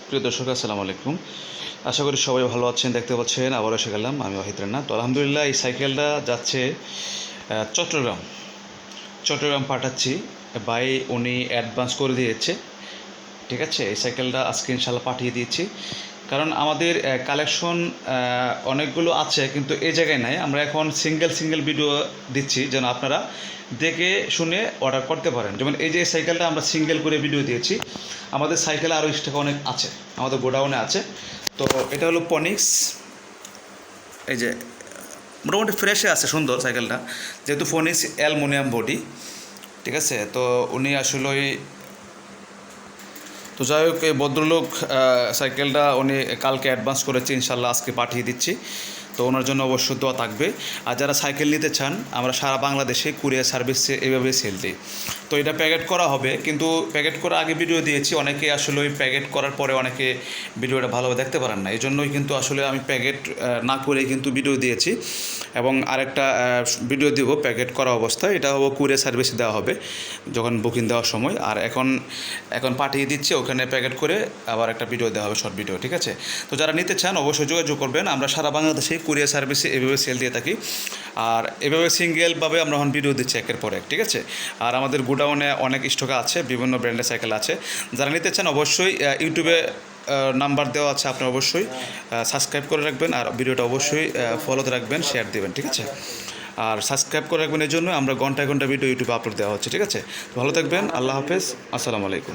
প্রিয় দর্শক আসসালামু আলাইকুম। আশা করি সবাই ভালো আছেন। দেখতে পাচ্ছেন আবারও এসে গেলাম আমি ওয়াহিদ রানা। তো আলহামদুলিল্লাহ এই সাইকেলটা যাচ্ছে চট্টগ্রাম চট্টগ্রাম পাঠাচ্ছি। ভাই উনি অ্যাডভান্স করে দিয়েছে, ঠিক আছে। এই সাইকেলটা আজকে ইনশাল্লাহ পাঠিয়ে দিয়েছি, কারণ আমাদের কালেকশন অনেকগুলো আছে কিন্তু এই জায়গায় নাই। আমরা এখন সিঙ্গেল ভিডিও দিচ্ছি যেন আপনারা দেখে শুনে অর্ডার করতে পারেন। যেমন এই যে সাইকেলটা আমরা সিঙ্গেল করে ভিডিও দিয়েছি, আমাদের সাইকেলে আরও স্টক অনেক আছে, আমাদের গোডাউনে আছে। তো এটা হলো পনিক্স, এই যে মোটামুটি ফ্রেশে আছে, সুন্দর সাইকেলটা, যেহেতু ফনিক্স অ্যালুমিনিয়াম বডি, ঠিক আছে। তো উনি আসলেই, তো যাই হোক এই ভদ্রলোক সাইকেলটা উনি কালকে অ্যাডভান্স করেছে, ইনশাল্লাহ আজকে পাঠিয়ে দিচ্ছি। তো ওনার জন্য অবশ্যই দোয়া থাকবে। আর যারা সাইকেল নিতে চান, আমরা সারা বাংলাদেশে কুরিয়ার সার্ভিসে এইভাবে সেল দিই। তো এটা প্যাকেট করা হবে, কিন্তু প্যাকেট করার আগে ভিডিও দিয়েছি। অনেকে আসলে ওই প্যাকেট করার পরে অনেকে ভিডিওটা ভালোভাবে দেখতে পারেন না, এই জন্যই কিন্তু আসলে আমি প্যাকেট না করে কিন্তু ভিডিও দিয়েছি। এবং আরেকটা ভিডিও দেবো প্যাকেট করা অবস্থায়, এটা হবো কুরিয়ার সার্ভিসে দেওয়া হবে যখন বুকিং দেওয়ার সময়। আর এখন পাঠিয়ে দিচ্ছে, ওখানে প্যাকেট করে আবার একটা ভিডিও দেওয়া হবে, শর্ট ভিডিও, ঠিক আছে। তো যারা নিতে চান অবশ্যই যোগাযোগ করবেন। আমরা সারা বাংলাদেশে কুরিয়ার সার্ভিসে এভাবে সেল দিয়ে থাকি, আর এভাবে সিঙ্গেলভাবে আমরা এখন ভিডিও দিচ্ছি একের পর এক, ঠিক আছে। আর আমাদের গোডাউনে অনেক স্টক আছে, বিভিন্ন ব্র্যান্ডের সাইকেল আছে। যারা নিতে চান অবশ্যই ইউটিউবে নাম্বার দেওয়া আছে, আপনি অবশ্যই সাবস্ক্রাইব করে রাখবেন, আর ভিডিওটা অবশ্যই ফলোতে রাখবেন, শেয়ার দেবেন, ঠিক আছে। আর সাবস্ক্রাইব করে রাখবেন, এই জন্য আমরা ঘন্টায় ঘন্টা ভিডিও ইউটিউবে আপলোড দেওয়া হচ্ছে, ঠিক আছে। ভালো থাকবেন, আল্লাহ হাফেজ, আসসালামু আলাইকুম।